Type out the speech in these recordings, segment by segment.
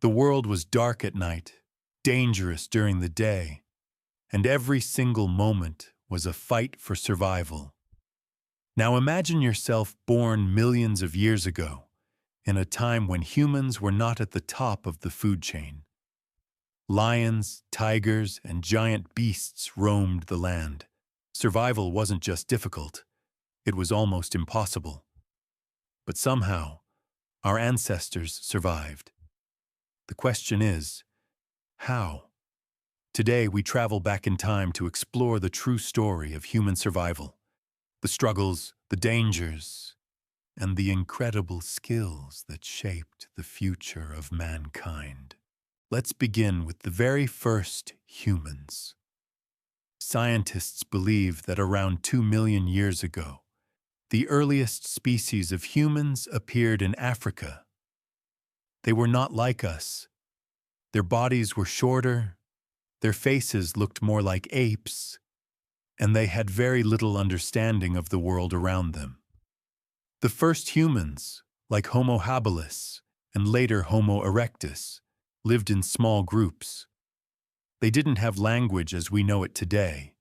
The world was dark at night, dangerous during the day, and every single moment was a fight for survival. Now imagine yourself born millions of years ago, in a time when humans were not at the top of the food chain. Lions, tigers, and giant beasts roamed the land. Survival wasn't just difficult, it was almost impossible. But somehow, our ancestors survived. The question is, how? Today we travel back in time to explore the true story of human survival, the struggles, the dangers, and the incredible skills that shaped the future of mankind. Let's begin with the very first humans. Scientists believe that around 2 million years ago, the earliest species of humans appeared in Africa. They were not like us. Their bodies were shorter, their faces looked more like apes, and they had very little understanding of the world around them. The first humans, like Homo habilis and later Homo erectus, lived in small groups. They didn't have language as we know it today,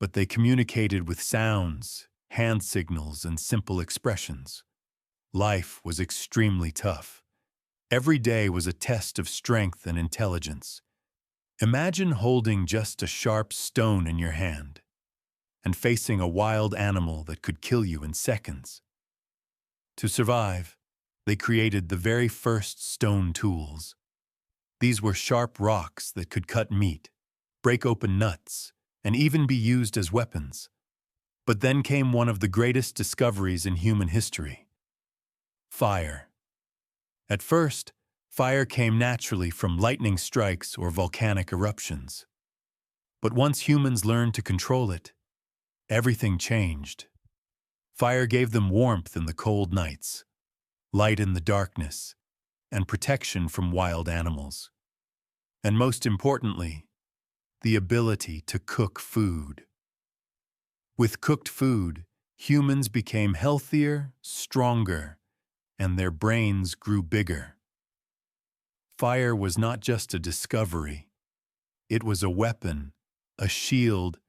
but they communicated with sounds, hand signals, and simple expressions. Life was extremely tough. Every day was a test of strength and intelligence. Imagine holding just a sharp stone in your hand and facing a wild animal that could kill you in seconds. To survive, they created the very first stone tools. These were sharp rocks that could cut meat, break open nuts, and even be used as weapons. But then came one of the greatest discoveries in human history: fire. At first, fire came naturally from lightning strikes or volcanic eruptions. But once humans learned to control it, everything changed. Fire gave them warmth in the cold nights, light in the darkness, and protection from wild animals. And most importantly, the ability to cook food. With cooked food, humans became healthier, stronger, and their brains grew bigger. Fire was not just a discovery. It was a weapon, a shield,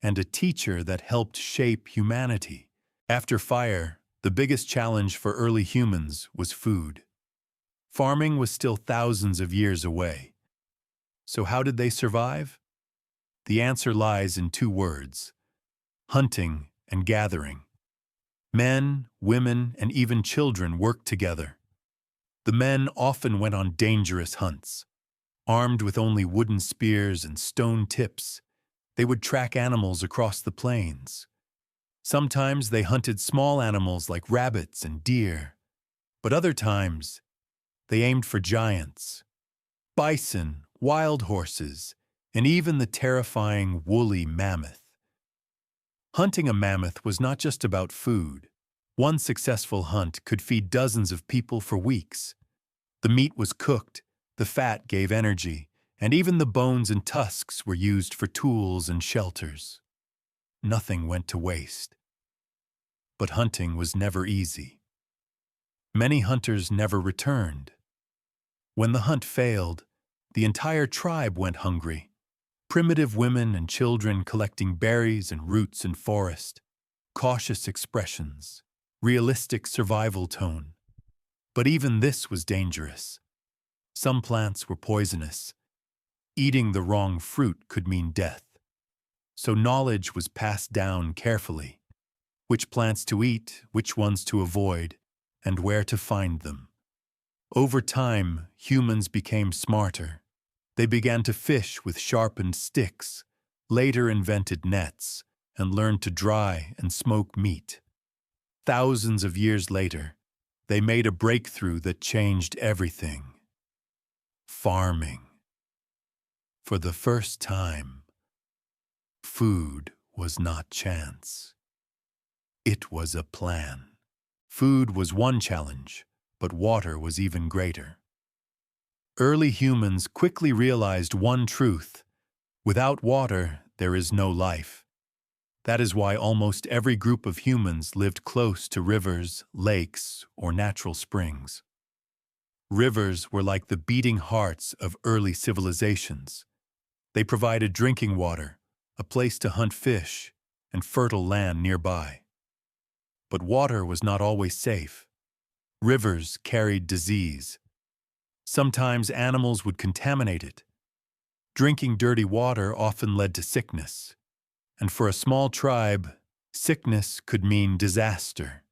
and a teacher that helped shape humanity. After fire, the biggest challenge for early humans was food. Farming was still thousands of years away. So how did they survive? The answer lies in 2 words: hunting and gathering. Men, women, and even children worked together. The men often went on dangerous hunts. Armed with only wooden spears and stone tips, they would track animals across the plains. Sometimes they hunted small animals like rabbits and deer, but other times they aimed for giants, bison, wild horses, and even the terrifying woolly mammoth. Hunting a mammoth was not just about food. One successful hunt could feed dozens of people for weeks. The meat was cooked, the fat gave energy, and even the bones and tusks were used for tools and shelters. Nothing went to waste. But hunting was never easy. Many hunters never returned. When the hunt failed, the entire tribe went hungry. Primitive women and children collecting berries and roots in forest, cautious expressions, realistic survival tone. But even this was dangerous. Some plants were poisonous. Eating the wrong fruit could mean death. So knowledge was passed down carefully: which plants to eat, which ones to avoid, and where to find them. Over time, humans became smarter. They began to fish with sharpened sticks, later invented nets, and learned to dry and smoke meat. Thousands of years later, they made a breakthrough that changed everything: farming. For the first time, food was not chance. It was a plan. Food was one challenge, but water was even greater. Early humans quickly realized one truth: without water, there is no life. That is why almost every group of humans lived close to rivers, lakes, or natural springs. Rivers were like the beating hearts of early civilizations. They provided drinking water, a place to hunt fish, and fertile land nearby. But water was not always safe. Rivers carried disease. Sometimes animals would contaminate it. Drinking dirty water often led to sickness. And for a small tribe, sickness could mean disaster.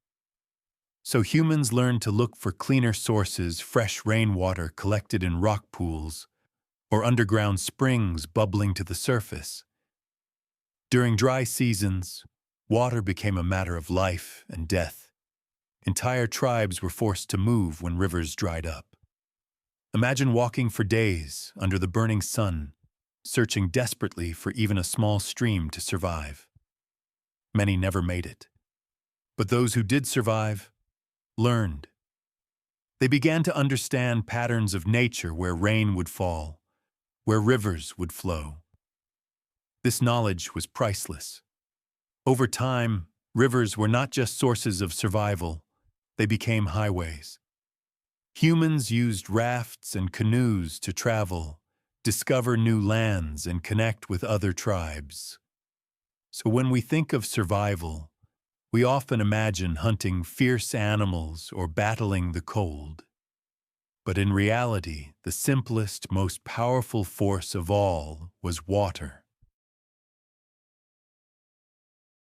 So humans learned to look for cleaner sources, fresh rainwater collected in rock pools, or underground springs bubbling to the surface. During dry seasons, water became a matter of life and death. Entire tribes were forced to move when rivers dried up. Imagine walking for days under the burning sun, searching desperately for even a small stream to survive. Many never made it. But those who did survive learned. They began to understand patterns of nature where rain would fall, where rivers would flow. This knowledge was priceless. Over time, rivers were not just sources of survival, they became highways. Humans used rafts and canoes to travel, discover new lands, and connect with other tribes. So when we think of survival, we often imagine hunting fierce animals or battling the cold. But in reality, the simplest, most powerful force of all was water.